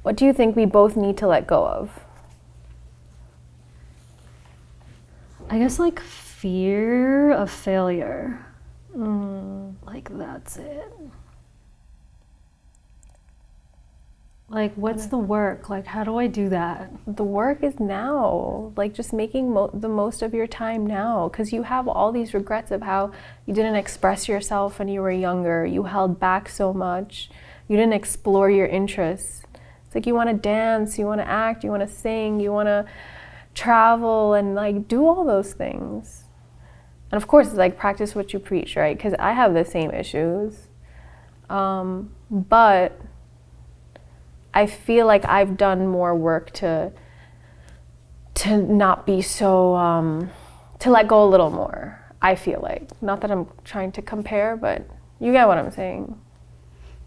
What do you think we both need to let go of? I guess like fear of failure. Like that's it. Like what's the work? Like how do I do that? The work is now, like just making the most of your time now, because you have all these regrets of how you didn't express yourself when you were younger, you held back so much, you didn't explore your interests. It's like you want to dance, you want to act, you want to sing, you want to travel and like do all those things. And of course it's like practice what you preach, right? Because I have the same issues, but I feel like I've done more work to not be so, to let go a little more, I feel like. Not that I'm trying to compare, but you get what I'm saying.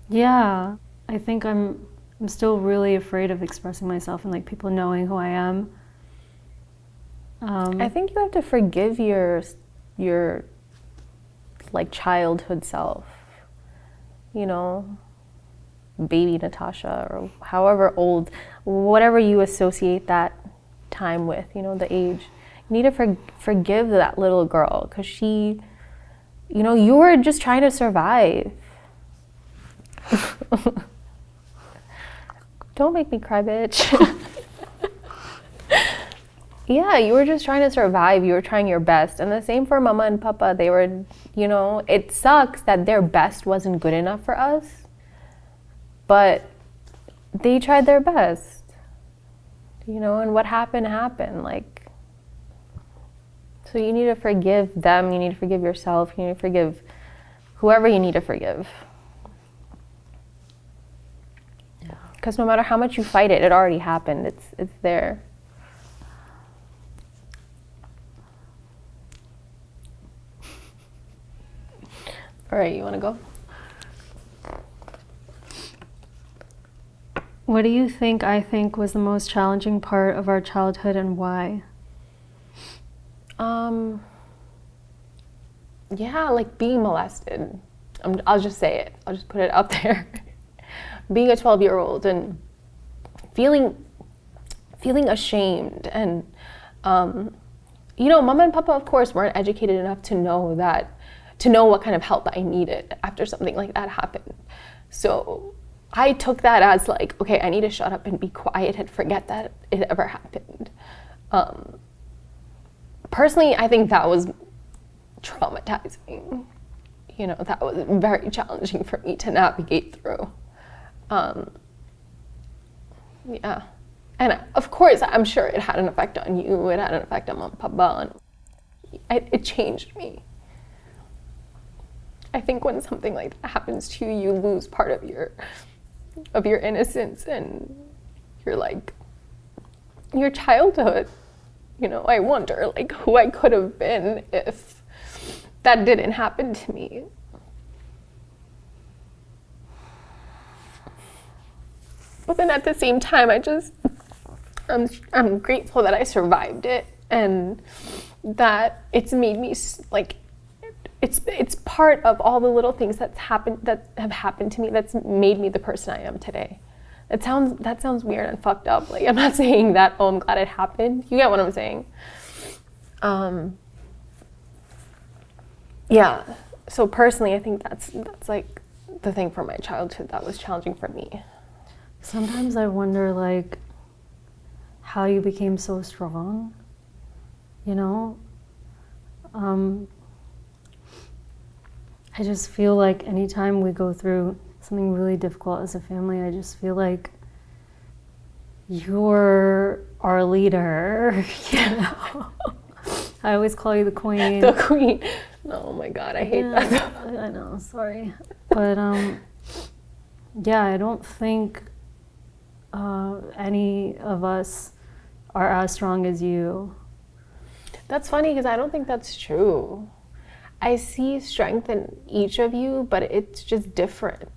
Yeah, I think I'm still really afraid of expressing myself and like people knowing who I am. I think you have to forgive your like childhood self, you know, baby Natasha, or however old, whatever you associate that time with, you know, the age. You need to forgive that little girl, because she, you know, you were just trying to survive. Don't make me cry, bitch. Yeah, you were just trying to survive. You were trying your best. And the same for Mama and Papa. They were, you know, it sucks that their best wasn't good enough for us, but they tried their best, you know, and what happened, happened. Like, so you need to forgive them. You need to forgive yourself. You need to forgive whoever you need to forgive. Because no matter how much you fight it, it already happened. It's there. All right, you want to go? What do you think I think was the most challenging part of our childhood and why? Yeah, like being molested. I'll just say it. I'll just put it out there. Being a 12-year-old and feeling ashamed, and you know, Mama and Papa, of course, weren't educated enough to know what kind of help I needed after something like that happened. So I took that as like, okay, I need to shut up and be quiet and forget that it ever happened. Personally, I think that was traumatizing. You know, that was very challenging for me to navigate through. Yeah. And of course, I'm sure it had an effect on you. It had an effect on Mom and Papa. And it changed me. I think when something like that happens to you, you lose part of your innocence and your childhood. You know, I wonder like who I could have been if that didn't happen to me. But then at the same time, I'm grateful that I survived it, and that it's made me like, it's part of all the little things that have happened to me that's made me the person I am today. That sounds weird and fucked up. Like, I'm not saying that, oh, I'm glad it happened. You get what I'm saying? Yeah. So personally, I think that's like the thing from my childhood that was challenging for me. Sometimes I wonder like how you became so strong, you know? I just feel like anytime we go through something really difficult as a family, I just feel like you're our leader, you know? I always call you the queen. The queen. Oh my God, I hate that. I know, sorry. But yeah, I don't think any of us are as strong as you. That's funny, because I don't think that's true. I see strength in each of you, but it's just different.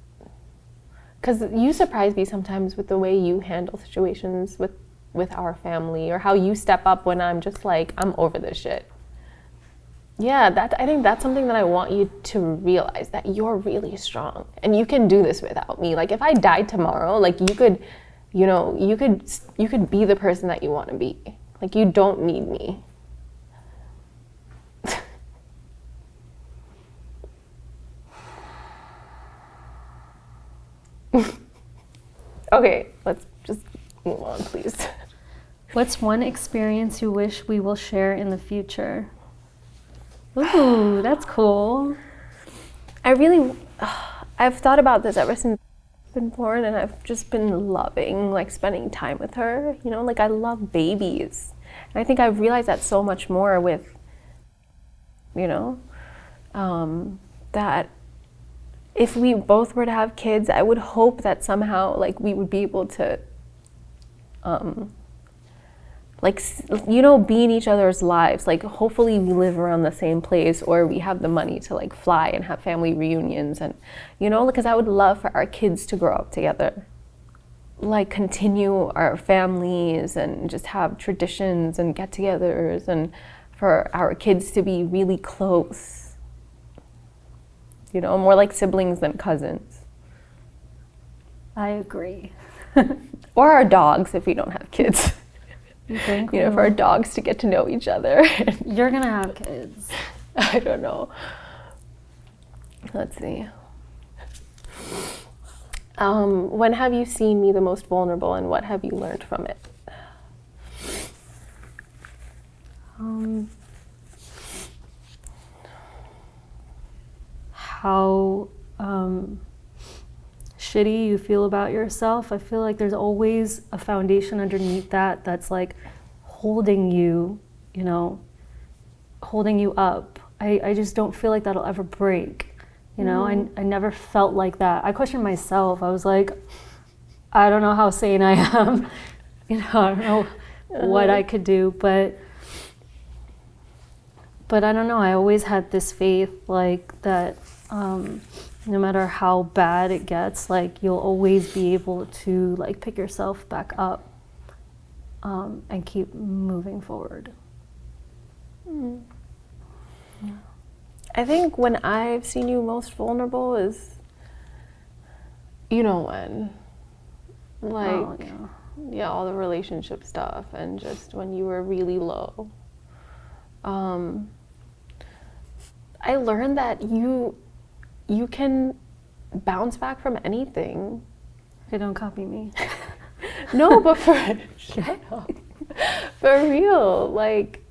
Because you surprise me sometimes with the way you handle situations with our family, or how you step up when I'm just like, I'm over this shit. Yeah, I think that's something that I want you to realize, that you're really strong and you can do this without me. Like, if I died tomorrow, like, you could you know, you could be the person that you want to be. Like, you don't need me. Okay, let's just move on, please. What's one experience you wish we will share in the future? Ooh, that's cool. I've thought about this ever since I've been born, and I've just been loving, like, spending time with her. You know, like, I love babies. And I think I've realized that so much more with, you know, that if we both were to have kids, I would hope that somehow, like, we would be able to, like, you know, be in each other's lives. Like, hopefully we live around the same place, or we have the money to, like, fly and have family reunions, and, you know, because I would love for our kids to grow up together. Like, continue our families and just have traditions and get-togethers, and for our kids to be really close. You know, more like siblings than cousins. I agree. Or our dogs if we don't have kids. You think? You know, for our dogs to get to know each other. You're gonna have kids. I don't know. Let's see. When have you seen me the most vulnerable, and what have you learned from it? How shitty you feel about yourself. I feel like there's always a foundation underneath that that's like holding you, you know, holding you up. I just don't feel like that'll ever break. You know, I never felt like that. I questioned myself. I was like, I don't know how sane I am. You know, I don't know what I could do, but I don't know. I always had this faith, like, that no matter how bad it gets, like, you'll always be able to, like, pick yourself back up and keep moving forward. Yeah. I think when I've seen you most vulnerable is, you know when, like, yeah, all the relationship stuff, and just when you were really low. I learned that you can bounce back from anything. Okay, don't copy me. No, but for real, like,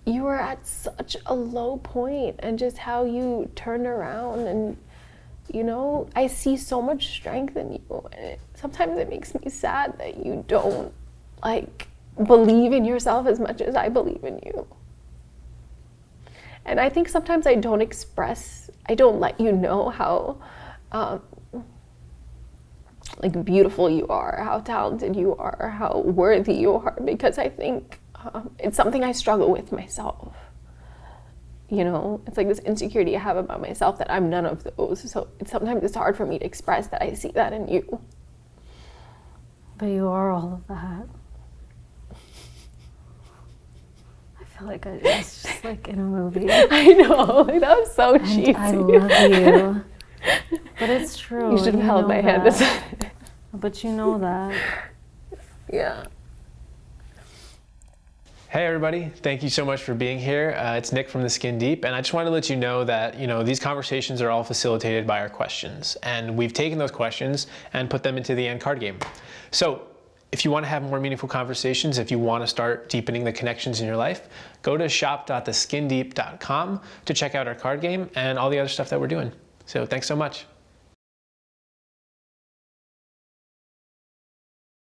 you were at such a low point, and just how you turned around, and, you know, I see so much strength in you, and sometimes it makes me sad that you don't, like, believe in yourself as much as I believe in you. And I think sometimes I don't let you know how, like, beautiful you are, how talented you are, how worthy you are, because I think it's something I struggle with myself. You know, it's like this insecurity I have about myself that I'm none of those. So sometimes it's hard for me to express that I see that in you. But you are all of that. I feel like it's just like in a movie. I know, like, that was so cheesy. I love you. But it's true. You should have held my hand. But you know that. Yeah. Hey everybody, thank you so much for being here. It's Nick from The Skin Deep, and I just wanted to let you know that, you know, these conversations are all facilitated by our questions, and we've taken those questions and put them into the end card game. So if you want to have more meaningful conversations, if you want to start deepening the connections in your life, go to shop.theskindeep.com to check out our card game and all the other stuff that we're doing. So thanks so much.